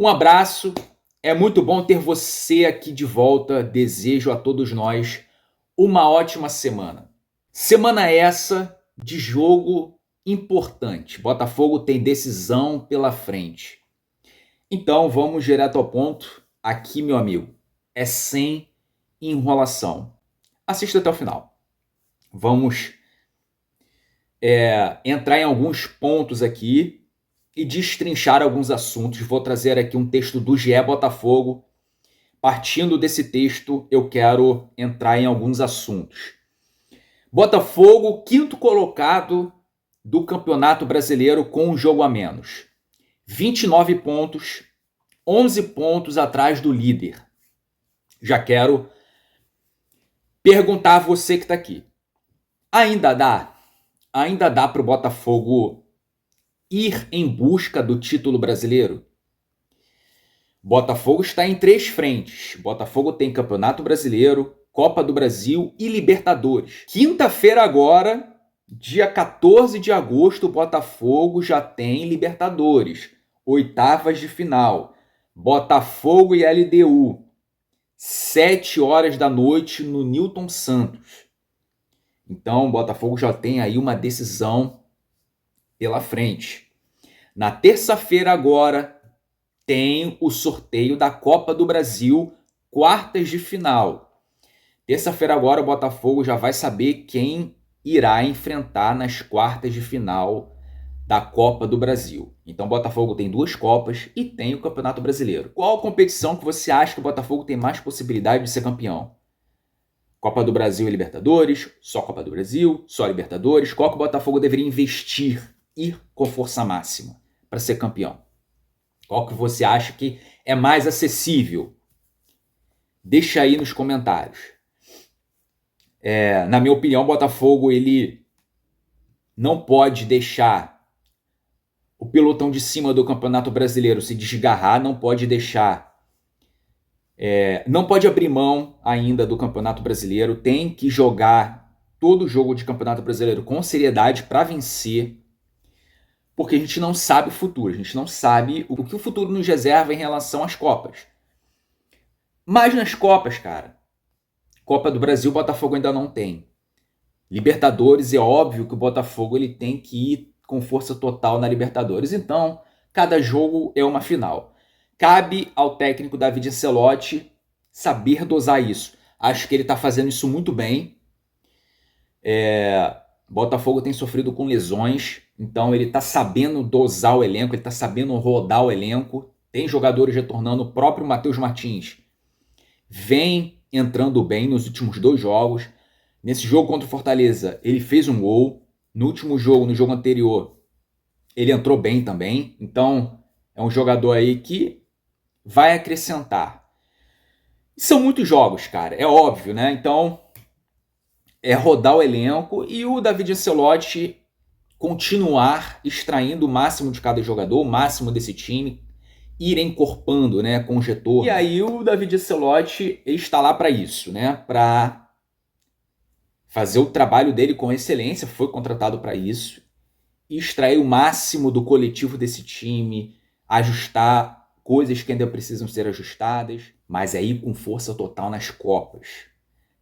abraço, é muito bom ter você aqui de volta. Desejo a todos nós uma ótima semana. Semana essa de jogo importante. Botafogo tem decisão pela frente. Então vamos direto ao ponto. Aqui, meu amigo, é sem enrolação. Assista até o final. Vamos entrar em alguns pontos aqui e destrinchar alguns assuntos. Vou trazer aqui um texto do GE Botafogo. Partindo desse texto, eu quero entrar em alguns assuntos. Botafogo, quinto colocado do Campeonato Brasileiro com um jogo a menos. 29 pontos, 11 pontos atrás do líder. Já quero perguntar a você que está aqui. Ainda dá para o Botafogo ir em busca do título brasileiro? Botafogo está em 3 frentes. Botafogo tem Campeonato Brasileiro, Copa do Brasil e Libertadores. Quinta-feira agora, dia 14 de agosto, o Botafogo já tem Libertadores. Oitavas de final. Botafogo e LDU. 7 horas da noite no Newton Santos. Então o Botafogo já tem aí uma decisão pela frente. Na terça-feira agora tem o sorteio da Copa do Brasil, quartas de final. Terça-feira agora o Botafogo já vai saber quem irá enfrentar nas quartas de final da Copa do Brasil. Então o Botafogo tem 2 Copas e tem o Campeonato Brasileiro. Qual competição que você acha que o Botafogo tem mais possibilidade de ser campeão? Copa do Brasil e Libertadores? Só Copa do Brasil? Só Libertadores? Qual que o Botafogo deveria investir, ir com força máxima para ser campeão? Qual que você acha que é mais acessível? Deixa aí nos comentários. Na minha opinião, o Botafogo ele não pode deixar o pelotão de cima do Campeonato Brasileiro se desgarrar, não pode deixar... não pode abrir mão ainda do Campeonato Brasileiro, tem que jogar todo o jogo de Campeonato Brasileiro com seriedade para vencer, porque a gente não sabe o futuro, a gente não sabe o que o futuro nos reserva em relação às Copas. Mas nas Copas, cara, Copa do Brasil o Botafogo ainda não tem. Libertadores, é óbvio que o Botafogo ele tem que ir com força total na Libertadores. Então, cada jogo é uma final. Cabe ao técnico David Ancelotti saber dosar isso. Acho que ele está fazendo isso muito bem. Botafogo tem sofrido com lesões, então ele está sabendo dosar o elenco, ele está sabendo rodar o elenco. Tem jogadores retornando, o próprio Matheus Martins vem entrando bem nos últimos 2 jogos. Nesse jogo contra o Fortaleza, ele fez um gol. No último jogo, no jogo anterior, ele entrou bem também. Então, é um jogador aí que vai acrescentar. São muitos jogos, cara, é óbvio, né? Então, é rodar o elenco e o David Ancelotti continuar extraindo o máximo de cada jogador, o máximo desse time, ir encorpando, né, com o retorno. E aí o David Ancelotti está lá para isso, né? Para fazer o trabalho dele com excelência, foi contratado para isso, e extrair o máximo do coletivo desse time, ajustar coisas que ainda precisam ser ajustadas, mas aí com força total nas Copas.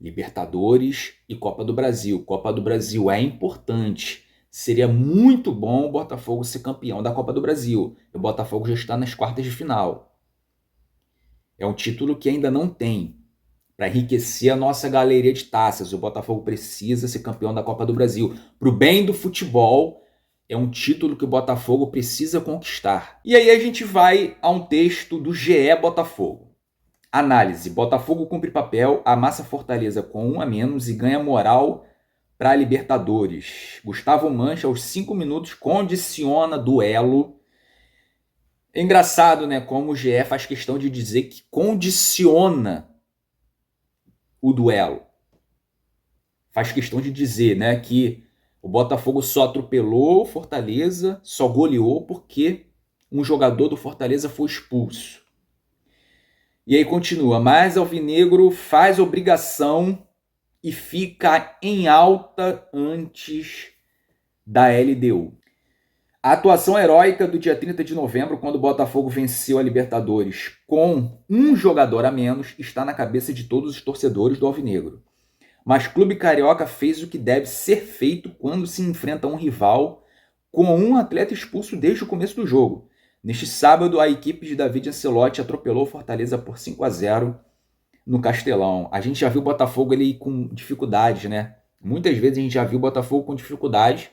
Libertadores e Copa do Brasil. Copa do Brasil é importante. Seria muito bom o Botafogo ser campeão da Copa do Brasil. O Botafogo já está nas quartas de final. É um título que ainda não tem. Para enriquecer a nossa galeria de taças, o Botafogo precisa ser campeão da Copa do Brasil. Para o bem do futebol, é um título que o Botafogo precisa conquistar. E aí a gente vai a um texto do GE Botafogo. Análise: Botafogo cumpre papel, amassa Fortaleza com 1 a menos e ganha moral para a Libertadores. Gustavo Mancha, aos 5 minutos, condiciona duelo. É engraçado, né, como o GE faz questão de dizer que condiciona o duelo. Faz questão de dizer, né, que o Botafogo só atropelou o Fortaleza, só goleou porque um jogador do Fortaleza foi expulso. E aí continua: mas Alvinegro faz obrigação e fica em alta antes da LDU. A atuação heróica do dia 30 de novembro, quando o Botafogo venceu a Libertadores com um jogador a menos, está na cabeça de todos os torcedores do Alvinegro. Mas Clube Carioca fez o que deve ser feito quando se enfrenta um rival com um atleta expulso desde o começo do jogo. Neste sábado, a equipe de David Ancelotti atropelou o Fortaleza por 5-0 no Castelão. A gente já viu o Botafogo ele com dificuldades, né? Muitas vezes a gente já viu o Botafogo com dificuldades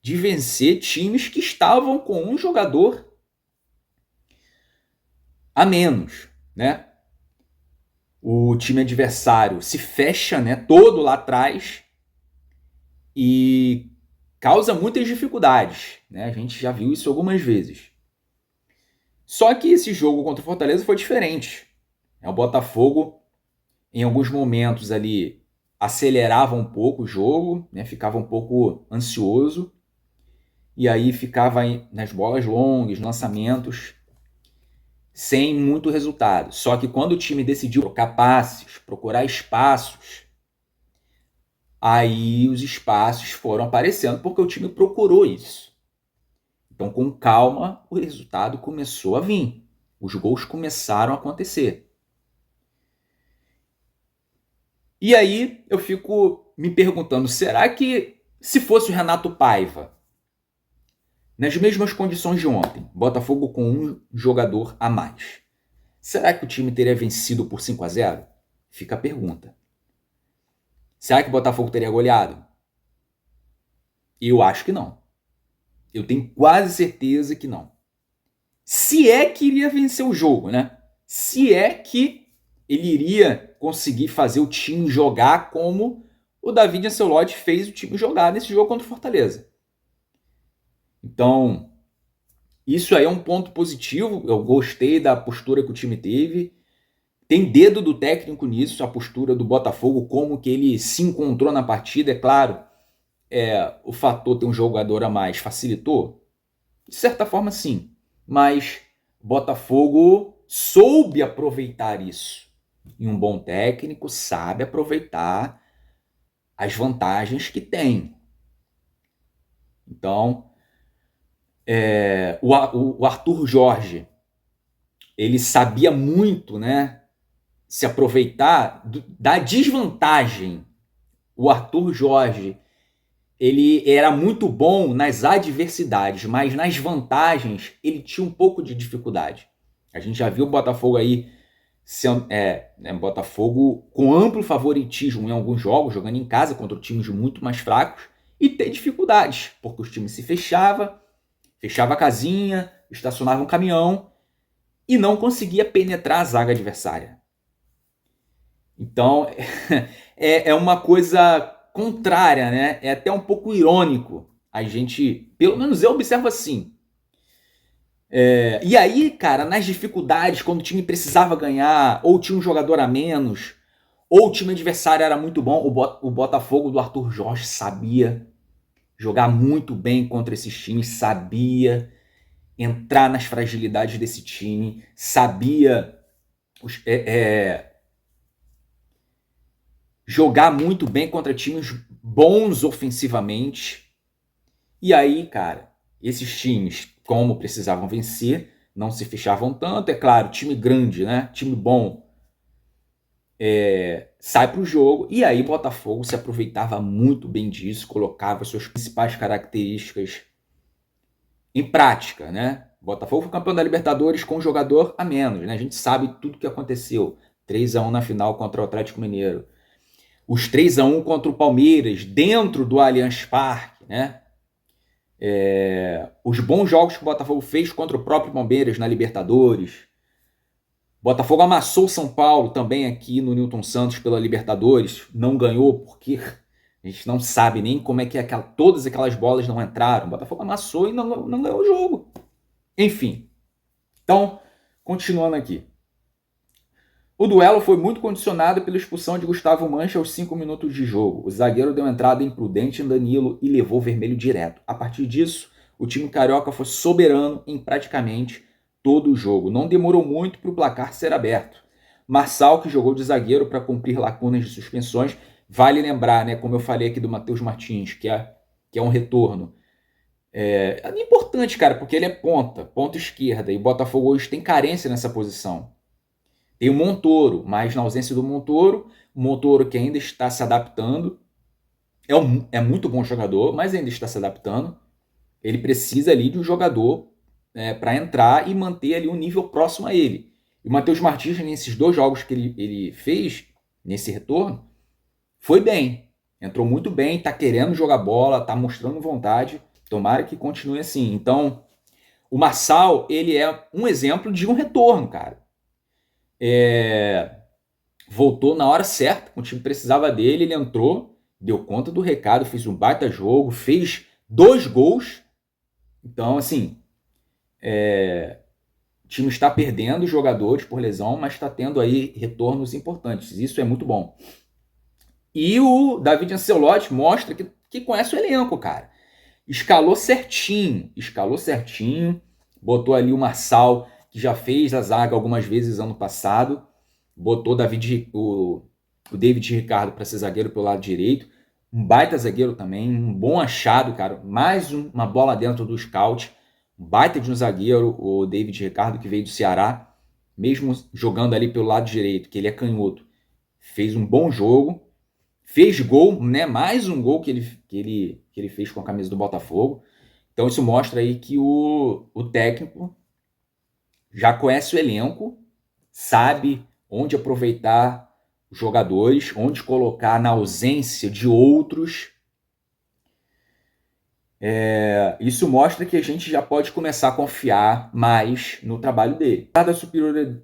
de vencer times que estavam com um jogador a menos, né? O time adversário se fecha, né, todo lá atrás e causa muitas dificuldades, né? A gente já viu isso algumas vezes. Só que esse jogo contra o Fortaleza foi diferente. O Botafogo, em alguns momentos ali, acelerava um pouco o jogo, né? Ficava um pouco ansioso. E aí ficava nas bolas longas, lançamentos, sem muito resultado. Só que quando o time decidiu trocar passes, procurar espaços, aí os espaços foram aparecendo porque o time procurou isso. Então, com calma, o resultado começou a vir. Os gols começaram a acontecer. E aí eu fico me perguntando, será que se fosse o Renato Paiva, nas mesmas condições de ontem, Botafogo com um jogador a mais, será que o time teria vencido por 5-0? Fica a pergunta. Será que o Botafogo teria goleado? Eu acho que não. Eu tenho quase certeza que não. Se é que iria vencer o jogo, né? Se é que ele iria conseguir fazer o time jogar como o David Ancelotti fez o time jogar nesse jogo contra o Fortaleza. Então, isso aí é um ponto positivo. Eu gostei da postura que o time teve. Tem dedo do técnico nisso, a postura do Botafogo, como que ele se encontrou na partida. É claro, o fator ter um jogador a mais facilitou? De certa forma, sim. Mas o Botafogo soube aproveitar isso. E um bom técnico sabe aproveitar as vantagens que tem. Então, o Arthur Jorge, ele sabia muito, né, se aproveitar da desvantagem. O Arthur Jorge, ele era muito bom nas adversidades, mas nas vantagens ele tinha um pouco de dificuldade. A gente já viu o Botafogo aí, Botafogo com amplo favoritismo em alguns jogos, jogando em casa contra times muito mais fracos, e ter dificuldades, porque os times se fechava a casinha, estacionava um caminhão e não conseguia penetrar a zaga adversária. Então, é uma coisa contrária, né? É até um pouco irônico. A gente, pelo menos eu observo assim. E aí, cara, nas dificuldades, quando o time precisava ganhar, ou tinha um jogador a menos, ou o time adversário era muito bom, o Botafogo do Arthur Jorge sabia jogar muito bem contra esses times, sabia entrar nas fragilidades desse time, sabia jogar muito bem contra times bons ofensivamente. E aí, cara, esses times, como precisavam vencer, não se fechavam tanto. É claro, time grande, né? Time bom, sai pro jogo. E aí Botafogo se aproveitava muito bem disso, colocava suas principais características em prática, né? Botafogo foi campeão da Libertadores com um jogador a menos, né? A gente sabe tudo o que aconteceu. 3-1 na final contra o Atlético Mineiro. Os 3-1 contra o Palmeiras, dentro do Allianz Parque, né? Os bons jogos que o Botafogo fez contra o próprio Palmeiras na Libertadores. Botafogo amassou o São Paulo também aqui no Newton Santos pela Libertadores. Não ganhou porque a gente não sabe nem como é que todas aquelas bolas não entraram. O Botafogo amassou e não ganhou o jogo. Enfim. Então, continuando aqui. O duelo foi muito condicionado pela expulsão de Gustavo Mancha aos 5 minutos de jogo. O zagueiro deu entrada imprudente em Danilo e levou vermelho direto. A partir disso, o time carioca foi soberano em praticamente todo o jogo. Não demorou muito para o placar ser aberto. Marçal, que jogou de zagueiro para cumprir lacunas de suspensões, vale lembrar, né, como eu falei aqui do Matheus Martins, que é um retorno. É importante, cara, porque ele é ponta esquerda, e o Botafogo hoje tem carência nessa posição. Tem o Montoro, mas na ausência do Montoro, o Montoro que ainda está se adaptando, é muito bom jogador, mas ainda está se adaptando. Ele precisa ali de um jogador para entrar e manter ali um nível próximo a ele. E o Matheus Martins, nesses 2 jogos que ele fez, nesse retorno, foi bem. Entrou muito bem, tá querendo jogar bola, tá mostrando vontade. Tomara que continue assim. Então, o Marçal, ele é um exemplo de um retorno, cara. Voltou na hora certa, o time precisava dele, ele entrou, deu conta do recado, fez um baita jogo, fez 2 gols. Então, assim, o time está perdendo jogadores por lesão, mas está tendo aí retornos importantes. Isso é muito bom. E o David Ancelotti mostra que conhece o elenco, cara. Escalou certinho, botou ali o Marçal, que já fez a zaga algumas vezes ano passado, botou o David Ricardo para ser zagueiro pelo lado direito, um baita zagueiro também, um bom achado, cara, mais uma bola dentro do scout, um baita de um zagueiro, o David Ricardo, que veio do Ceará, mesmo jogando ali pelo lado direito, que ele é canhoto, fez um bom jogo, fez gol, né? Mais um gol que ele fez com a camisa do Botafogo. Então isso mostra aí que o técnico já conhece o elenco, sabe onde aproveitar os jogadores, onde colocar na ausência de outros. Isso mostra que a gente já pode começar a confiar mais no trabalho dele. Dada a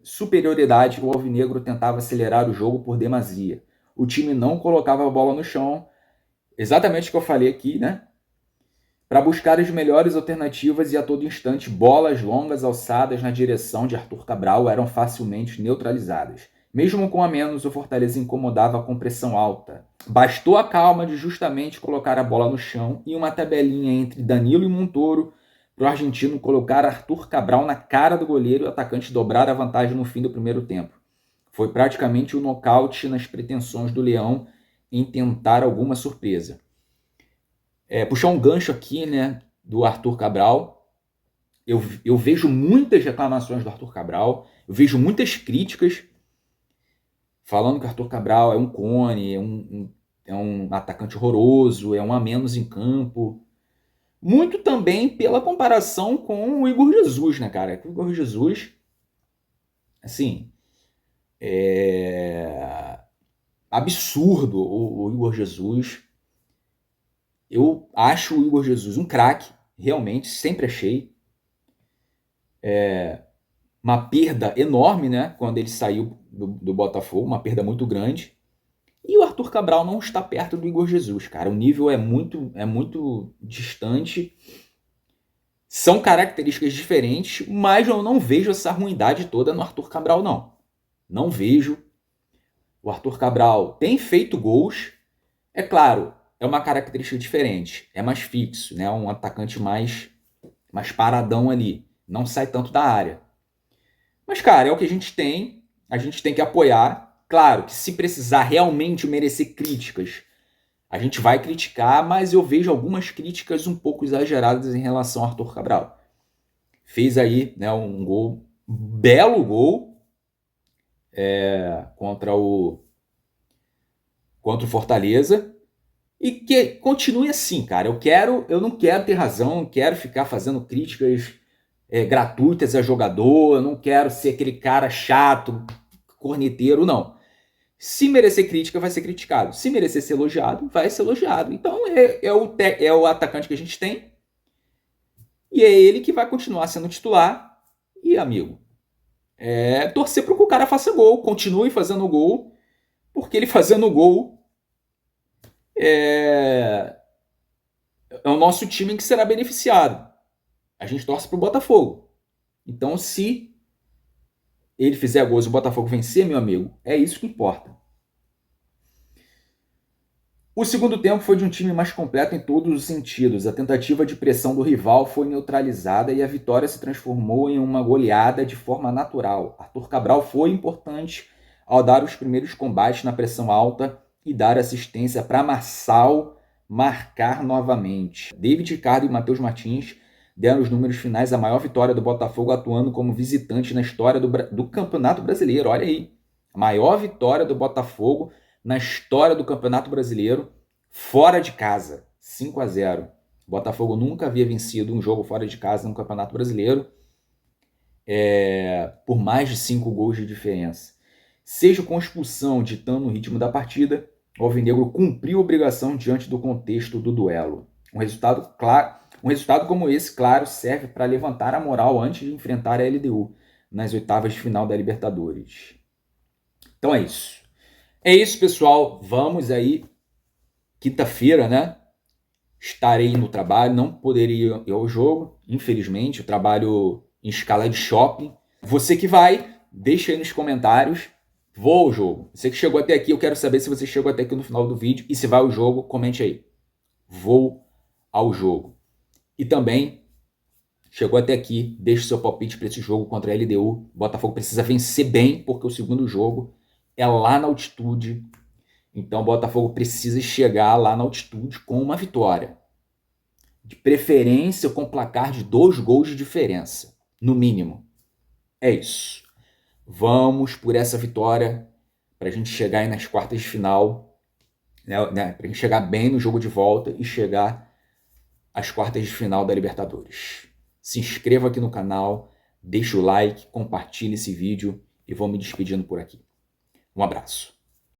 superioridade, o Alvinegro tentava acelerar o jogo por demasia. O time não colocava a bola no chão, exatamente o que eu falei aqui, né? Para buscar as melhores alternativas, e a todo instante bolas longas alçadas na direção de Arthur Cabral eram facilmente neutralizadas. Mesmo com a menos, o Fortaleza incomodava com pressão alta. Bastou a calma de justamente colocar a bola no chão e uma tabelinha entre Danilo e Montoro para o argentino colocar Arthur Cabral na cara do goleiro e o atacante dobrar a vantagem no fim do primeiro tempo. Foi praticamente um nocaute nas pretensões do Leão em tentar alguma surpresa. Puxar um gancho aqui, né, do Arthur Cabral. Eu vejo muitas reclamações do Arthur Cabral, eu vejo muitas críticas falando que o Arthur Cabral é um cone, é um atacante horroroso, é um a menos em campo. Muito também pela comparação com o Igor Jesus, né, cara? O Igor Jesus, assim, é absurdo o Igor Jesus. Eu acho o Igor Jesus um craque, realmente, sempre achei. Uma perda enorme, né? Quando ele saiu do Botafogo, uma perda muito grande. E o Arthur Cabral não está perto do Igor Jesus, cara. O nível é muito distante. São características diferentes, mas eu não vejo essa ruindade toda no Arthur Cabral, não. Não vejo. O Arthur Cabral tem feito gols. É claro, é uma característica diferente. É mais fixo, né? Um atacante mais paradão ali. Não sai tanto da área. Mas, cara, é o que a gente tem que apoiar. Claro que se precisar realmente merecer críticas, a gente vai criticar, mas eu vejo algumas críticas um pouco exageradas em relação ao Arthur Cabral. Fez aí, né, um gol, um belo gol contra o Fortaleza, e que continue assim, cara. Eu não quero ter razão, não quero ficar fazendo críticas gratuitas a jogador, eu não quero ser aquele cara chato, corneteiro, não. Se merecer crítica, vai ser criticado. Se merecer ser elogiado, vai ser elogiado. Então é o atacante que a gente tem, e é ele que vai continuar sendo titular. E, amigo, torcer para que o cara faça gol, continue fazendo gol, porque ele fazendo gol é o nosso time que será beneficiado. A gente torce para o Botafogo. Então, se ele fizer gols e o Botafogo vencer, meu amigo, é isso que importa. O segundo tempo foi de um time mais completo em todos os sentidos. A tentativa de pressão do rival foi neutralizada e a vitória se transformou em uma goleada de forma natural. Arthur Cabral foi importante ao dar os primeiros combates na pressão alta e dar assistência para Marçal. marcar novamente. David Ricardo e Matheus Martins deram os números finais, a maior vitória do Botafogo atuando como visitante na história do Campeonato Brasileiro. Olha aí, a maior vitória do Botafogo na história do Campeonato Brasileiro, fora de casa, 5-0. O Botafogo nunca havia vencido um jogo fora de casa no Campeonato Brasileiro por mais de 5 gols de diferença. Seja com expulsão ditando o ritmo da partida, o Alvinegro cumpriu a obrigação diante do contexto do duelo. Um resultado como esse, claro, serve para levantar a moral antes de enfrentar a LDU nas oitavas de final da Libertadores. Então é isso. É isso, pessoal. Vamos aí. Quinta-feira, né? Estarei no trabalho, não poderia ir ao jogo, infelizmente. Eu trabalho em escala de shopping. Você que vai, deixa aí nos comentários. Vou ao jogo. Você que chegou até aqui, eu quero saber se você chegou até aqui no final do vídeo. E se vai ao jogo, comente aí. Vou ao jogo. E também, chegou até aqui, deixe seu palpite para esse jogo contra a LDU. O Botafogo precisa vencer bem, porque o segundo jogo é lá na altitude. Então o Botafogo precisa chegar lá na altitude com uma vitória. De preferência com placar de 2 gols de diferença, no mínimo. É isso. Vamos por essa vitória para a gente chegar aí nas quartas de final, né, para a gente chegar bem no jogo de volta e chegar às quartas de final da Libertadores. Se inscreva aqui no canal, deixa o like, compartilhe esse vídeo e vou me despedindo por aqui. Um abraço.